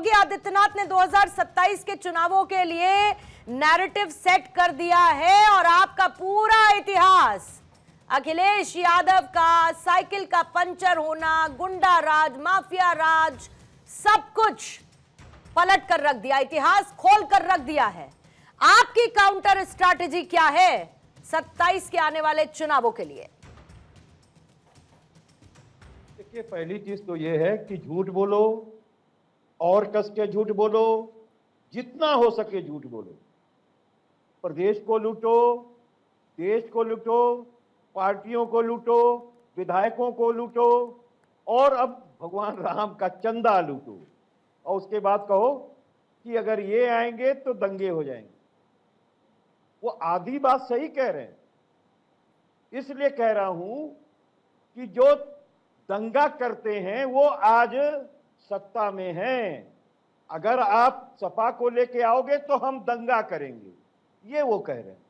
योगी आदित्यनाथ ने 2027 के चुनावों के लिए नैरेटिव सेट कर दिया है और आपका पूरा इतिहास, अखिलेश यादव का साइकिल का पंचर होना, गुंडा राज, माफिया राज, सब कुछ पलट कर रख दिया, इतिहास खोल कर रख दिया है। आपकी काउंटर स्ट्रैटेजी क्या है 27 के आने वाले चुनावों के लिए? देखिए, पहली चीज तो यह है कि झूठ बोलो और कस के झूठ बोलो, जितना हो सके झूठ बोलो। प्रदेश को लूटो, देश को लूटो, पार्टियों को लूटो, विधायकों को लूटो और अब भगवान राम का चंदा लूटो और उसके बाद कहो कि अगर ये आएंगे तो दंगे हो जाएंगे। वो आधी बात सही कह रहे हैं। इसलिए कह रहा हूं कि जो दंगा करते हैं वो आज सत्ता में हैं। अगर आप सपा को लेके आओगे तो हम दंगा करेंगे, ये वो कह रहे हैं।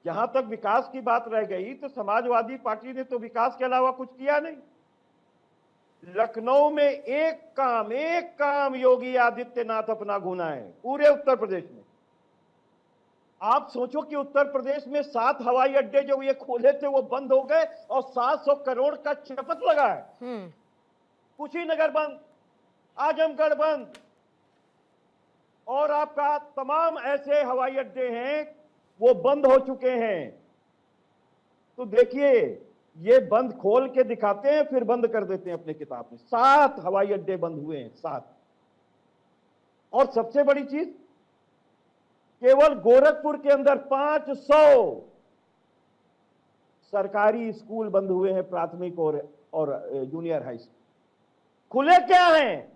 जहां तक विकास की बात रह गई तो समाजवादी पार्टी ने तो विकास के अलावा कुछ किया नहीं। लखनऊ में एक काम योगी आदित्यनाथ अपना घुना है पूरे उत्तर प्रदेश में। आप सोचो कि उत्तर प्रदेश में 7 हवाई अड्डे जो ये खोले थे वो बंद हो गए और 700 करोड़ का शपथ लगा है। कुशीनगर बंद, आजमगढ़ बंद और आपका तमाम ऐसे हवाई अड्डे हैं वो बंद हो चुके हैं। तो देखिए, ये बंद खोल के दिखाते हैं फिर बंद कर देते हैं अपने किताब में। 7 हवाई अड्डे बंद हुए हैं, 7। और सबसे बड़ी चीज, केवल गोरखपुर के अंदर 500 सरकारी स्कूल बंद हुए हैं, प्राथमिक और जूनियर हाई स्कूल। खुले क्या हैं?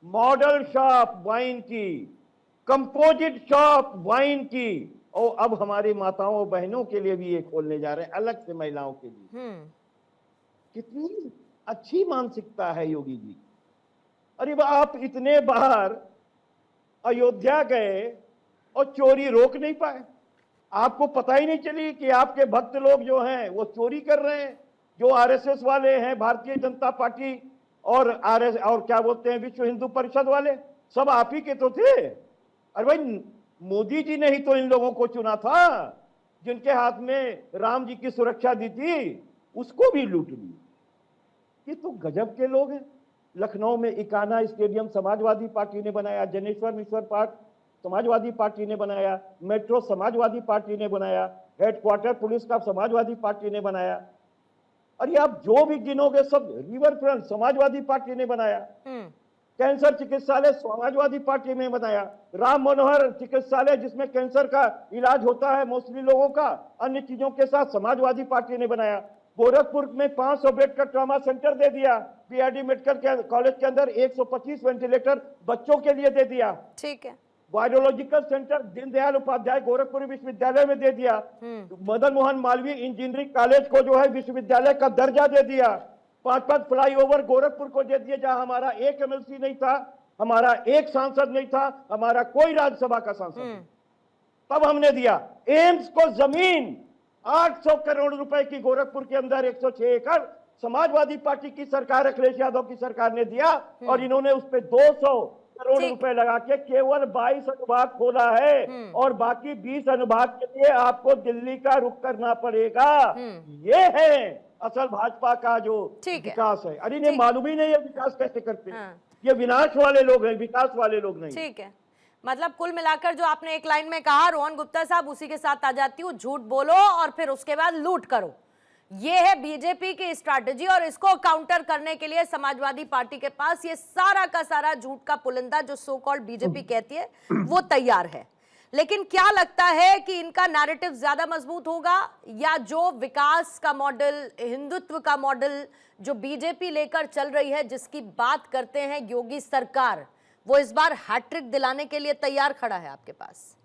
मॉडल शॉप वाइन की, कंपोजिट शॉप वाइन की, और अब हमारी माताओं बहनों के लिए भी ये खोलने जा रहे हैं, अलग से महिलाओं के लिए। कितनी अच्छी मानसिकता है योगी जी। अरे आप इतने बार अयोध्या गए और चोरी रोक नहीं पाए। आपको पता ही नहीं चली कि आपके भक्त लोग जो हैं वो चोरी कर रहे हैं। जो आरएसएस वाले हैं, भारतीय जनता पार्टी और और क्या बोलते हैं, विश्व हिंदू परिषद वाले, सब आप ही के तो थे। अरे भाई, मोदी जी ने ही तो इन लोगों को चुना था। जिनके हाथ में राम जी की सुरक्षा दी थी उसको भी लूट ली। ये तो गजब के लोग हैं। लखनऊ में इकाना स्टेडियम समाजवादी पार्टी ने बनाया, जनेश्वर मिश्र पार्क समाजवादी पार्टी ने बनाया, मेट्रो समाजवादी पार्टी ने बनाया, हेडक्वार्टर पुलिस का समाजवादी पार्टी ने बनाया। अरे आप जो भी गिनोगे सब, रिवर फ्रंट समाजवादी पार्टी ने बनाया, कैंसर चिकित्सालय समाजवादी पार्टी ने बनाया, राम मनोहर चिकित्सालय जिसमें कैंसर का इलाज होता है मोस्टली लोगों का, अन्य चीजों के साथ समाजवादी पार्टी ने बनाया। गोरखपुर में 500 बेड का ट्रॉमा सेंटर दे दिया। पीआरडी मेडिकल कॉलेज के अंदर 125 वेंटिलेटर बच्चों के लिए दे दिया। ठीक है। वायरोलॉजिकल सेंटर दीनदयाल उपाध्याय गोरखपुर विश्वविद्यालय में दे दिया। मदन मोहन मालवीय इंजीनियरिंग कॉलेज को जो है विश्वविद्यालय का दर्जा दे दिया। 5 फ्लाईओवर गोरखपुर को दे दिए, जहां हमारा एक एमएलसी नहीं था, हमारा एक सांसद नहीं था, हमारा कोई राज्यसभा का सांसद नहीं। तब हमने दिया। एम्स को जमीन 800 करोड़ रुपए की गोरखपुर के अंदर 106 एकड़ समाजवादी पार्टी की सरकार, अखिलेश यादव की सरकार ने दिया और इन्होंने उस पर 200 करोड़ रुपए लगा के केवल 22 अनुभाग खोला है और बाकी 20 अनुभाग के लिए आपको दिल्ली का रुख करना पड़ेगा। ये है असल भाजपा का जो विकास है। अरे इन्हें मालूम ही नहीं है विकास कैसे करते हैं। ये विनाश वाले लोग हैं, विकास वाले लोग नहीं। ठीक है, मतलब कुल मिलाकर जो आपने एक लाइन में कहा, रोहन गुप्ता साहब, उसी के साथ आ जाती हूँ, झूठ बोलो और फिर उसके बाद लूट करो। ये है बीजेपी की स्ट्रैटेजी और इसको काउंटर करने के लिए समाजवादी पार्टी के पास ये सारा का सारा झूठ का पुलिंदा जो सो कॉल्ड बीजेपी कहती है वो तैयार है। लेकिन क्या लगता है कि इनका नैरेटिव ज्यादा मजबूत होगा या जो विकास का मॉडल, हिंदुत्व का मॉडल जो बीजेपी लेकर चल रही है, जिसकी बात करते हैं योगी सरकार, वो इस बार हैट्रिक दिलाने के लिए तैयार खड़ा है आपके पास?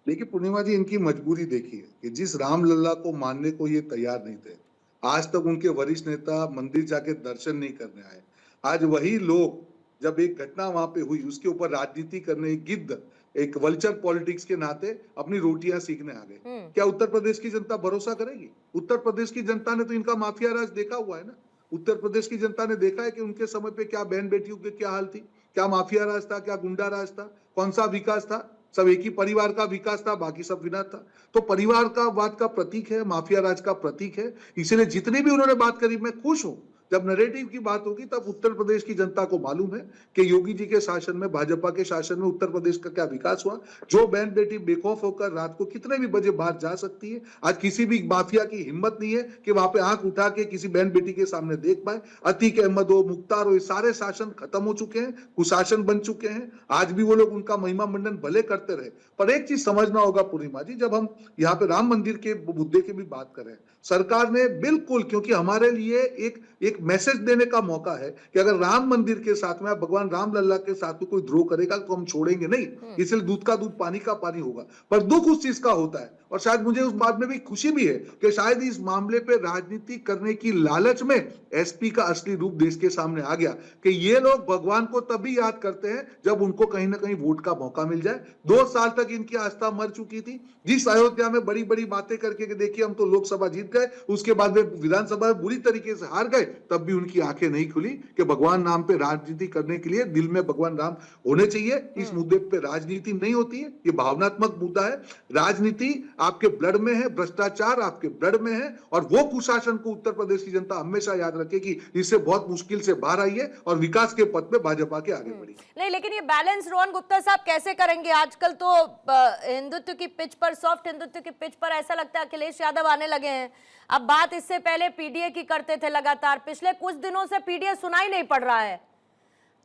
देखिए पूर्णिमा जी, इनकी मजबूरी देखिए कि जिस रामलला को मानने को ये तैयार नहीं थे, आज तक उनके वरिष्ठ नेता मंदिर जाके दर्शन नहीं करने आए। आज वही लोग, जब एक घटना वहां पे हुई उसके ऊपर राजनीति करने, गिद्ध एक वल्चर पॉलिटिक्स के नाते अपनी रोटियां सीखने आ गए। क्या उत्तर प्रदेश की जनता भरोसा करेगी? उत्तर प्रदेश की जनता ने तो इनका माफिया राज देखा हुआ है ना। उत्तर प्रदेश की जनता ने देखा है कि उनके समय पे क्या बहन बेटियों के क्या हाल थी, क्या माफिया राज था, क्या गुंडा राज था, कौन सा विकास था। सब एक ही परिवार का विकास था, बाकी सब विनाश था। तो परिवार का वाद का प्रतीक है, माफिया राज का प्रतीक है। इसलिए जितनी भी उन्होंने बात करी, मैं खुश हूं। जब नैरेटिव की बात होगी तब उत्तर प्रदेश की जनता को मालूम है कि योगी जी के शासन में, भाजपा के शासन में उत्तर प्रदेश का क्या विकास हुआ। जो बहन बेटी बेखौफ होकर रात को कितने भी बजे बाहर जा सकती है, आज किसी भी माफिया की हिम्मत नहीं है कि वहां पे आंख उठा के किसी बहन बेटी के सामने देख पाए। अतीक अहमद हो, मुख्तार हो, ये सारे शासन खत्म हो चुके हैं, कुशासन बन चुके हैं। आज भी वो लोग उनका महिमा मंडन भले करते रहे, पर एक चीज समझना होगा पूर्णिमा जी, जब हम यहाँ पे राम मंदिर के मुद्दे की भी बात करें, सरकार ने बिल्कुल, क्योंकि हमारे लिए एक मैसेज देने का मौका है कि अगर राम मंदिर के साथ में, भगवान राम लल्ला के साथ में कोई द्रोह करेगा तो हम छोड़ेंगे नहीं। इसलिए दूध का दूध पानी का पानी होगा। पर दुख उस चीज का होता है, और शायद मुझे उस बात में भी खुशी भी है कि शायद इस मामले पे राजनीति करने की लालच में एसपी का असली रूप देश के सामने आ गया कि ये लोग भगवान को तभी याद करते हैं जब उनको कहीं ना कहीं वोट का मौका मिल जाए। 2 साल तक इनकी आस्था मर चुकी थी। जिस अयोध्या में बड़ी बड़ी बातें करके कि देखिए हम तो लोकसभा जीत गए, उसके बाद वे विधानसभा में बुरी तरीके से हार गए, तब भी उनकी आंखें नहीं खुली कि भगवान नाम पे राजनीति करने के लिए दिल में भगवान राम होने चाहिए। इस मुद्दे पे राजनीति नहीं होती है, ये भावनात्मक मुद्दा है। राजनीति आपके ब्लड में है, भ्रष्टाचार आपके ब्लड में है, और वो कुशासन को उत्तर प्रदेश की जनता हमेशा याद रखेगी, जिससे बहुत मुश्किल से बाहर आई है और विकास के पथ पे भाजपा के आगे बढ़ी। नहीं, लेकिन ये बैलेंस रोहन गुप्ता साहब कैसे करेंगे? आजकल तो हिंदुत्व की पिच पर, सॉफ्ट हिंदुत्व की पिच पर ऐसा लगता है अखिलेश यादव आने लगे हैं। अब बात इससे पहले पीडीए की करते थे लगातार, पिछले कुछ दिनों से पीडीए सुनाई नहीं पड़ रहा है,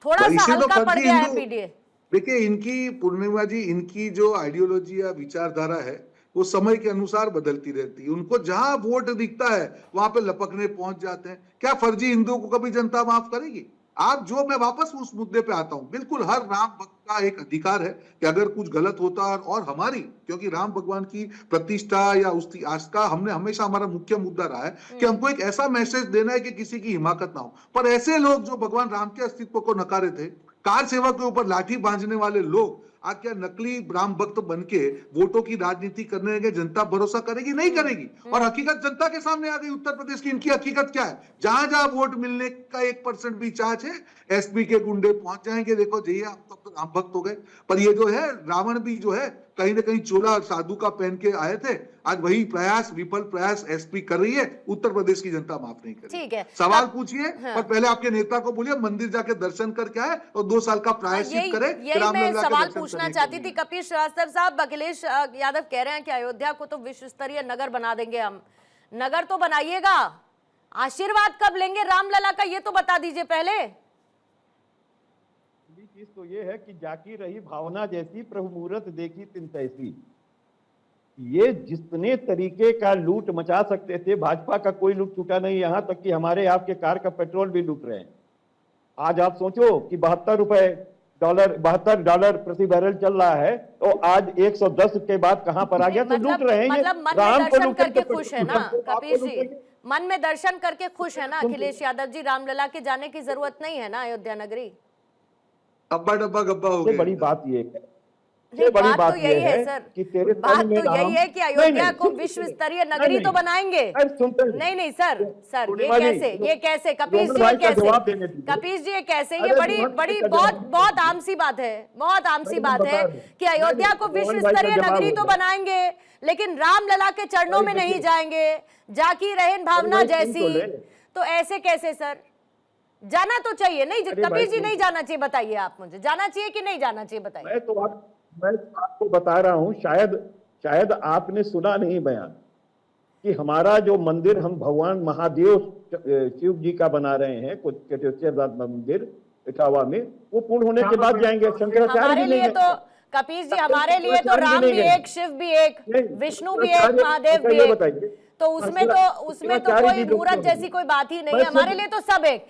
थोड़ा सा हल्का पड़ गया है पीडीए। देखिए, इनकी पूर्णिमा जी, इनकी जो आइडियोलॉजी या विचारधारा है वो समय के अनुसार बदलती रहती है। उनको जहां वोट दिखता है वहां पे लपकने पहुंच जाते हैं। क्या फर्जी हिंदुओं को कभी जनता माफ करेगी? आप जो, मैं वापस उस मुद्दे पे आता हूं, बिल्कुल हर राम भक्त का एक अधिकार है कि अगर कुछ गलत होता है, और हमारी, क्योंकि राम भगवान की प्रतिष्ठा या उसकी आस्था, हमने हमेशा, हमारा मुख्य मुद्दा रहा है कि हमको एक ऐसा मैसेज देना है कि किसी की हिमाकत ना हो। पर ऐसे लोग जो भगवान राम के अस्तित्व को नकारे थे, कार सेवा के ऊपर लाठी बांधने वाले लोग, आज क्या नकली राम भक्त बनके वोटों की राजनीति करने के जनता भरोसा करेगी? नहीं करेगी। और हकीकत जनता के सामने आ गई उत्तर प्रदेश की। इनकी हकीकत क्या है? जहां जहां वोट मिलने का 1% भी चांस है, एसपी के गुंडे पहुंच जाएंगे, देखो जी आप तो राम भक्त हो गए। पर ये जो है रावण भी जो है कहीं ना कहीं चोला साधु का पहन के आए थे, आज वही प्रयास, विफल प्रयास एसपी कर रही है। उत्तर प्रदेश की जनता माफ नहीं करेगी। ठीक है, सवाल पूछिए, पर पहले आपके नेता को बोलिए मंदिर जाके दर्शन करके आए और 2 साल का प्रायश्चित करे। यही मैं सवाल पूछना चाहती थी कपिल श्रीवास्तव साहब। अखिलेश यादव कह रहे हैं कि अयोध्या को तो विश्व स्तरीय नगर बना देंगे हम। नगर तो बनाइएगा, आशीर्वाद कब लेंगे रामलला का ये तो बता दीजिए पहले। चीज तो ये है कि जाकी रही भावना जैसी, प्रभु मुहूर्त देखी तिन तैसी। ये जितने तरीके का लूट मचा सकते थे, भाजपा का कोई लूट छूटा नहीं, यहां तक कि हमारे आपके कार का पेट्रोल भी लूट रहे हैं। आज आप सोचो कि $72 प्रति बैरल चल रहा है, तो आज 110 के बाद कहां पर आ गया? तो लूट रहे हैं। मतलब मन में दर्शन करके खुश है ना कपिल जी, मन में दर्शन करके खुश है ना अखिलेश यादव जी? रामलला के जाने की जरूरत नहीं है ना अयोध्या नगरी? अब्बा डब्बा गब्बा हो गया। बड़ी बात ये है, बात तो यही है सर, बात तो यही है कि अयोध्या को विश्व स्तरीय नगरी तो बनाएंगे। नहीं सर, ये कैसे कपीश जी, ये कैसे कपीश जी, ये कैसे? ये बड़ी बहुत आम सी बात है, बहुत आम सी बात है कि अयोध्या को विश्व स्तरीय नगरी तो बनाएंगे, लेकिन रामलला के चरणों में नहीं जाएंगे, जाकी रहें भावना जैसी। तो ऐसे कैसे सर? जाना तो चाहिए नहीं? कपिल जी नहीं जाना चाहिए, बताइए आप मुझे, जाना चाहिए कि नहीं जाना चाहिए बताइए। मैं आपको बता रहा हूं, शायद आपने सुना नहीं बयान कि हमारा जो मंदिर हम भगवान महादेव शिव जी का बना रहे हैं, कुछ केदारनाथ मंदिर इटावा में, वो पूर्ण होने के बाद जाएंगे। शंकराचार्य हमारे लिए तो कपीश जी, हमारे लिए तो राम भी एक, शिव भी एक, विष्णु भी एक, महादेव भी एक, तो उसमें तो कोई मूर्त जैसी कोई बात ही नहीं है। हमारे लिए तो सब एक।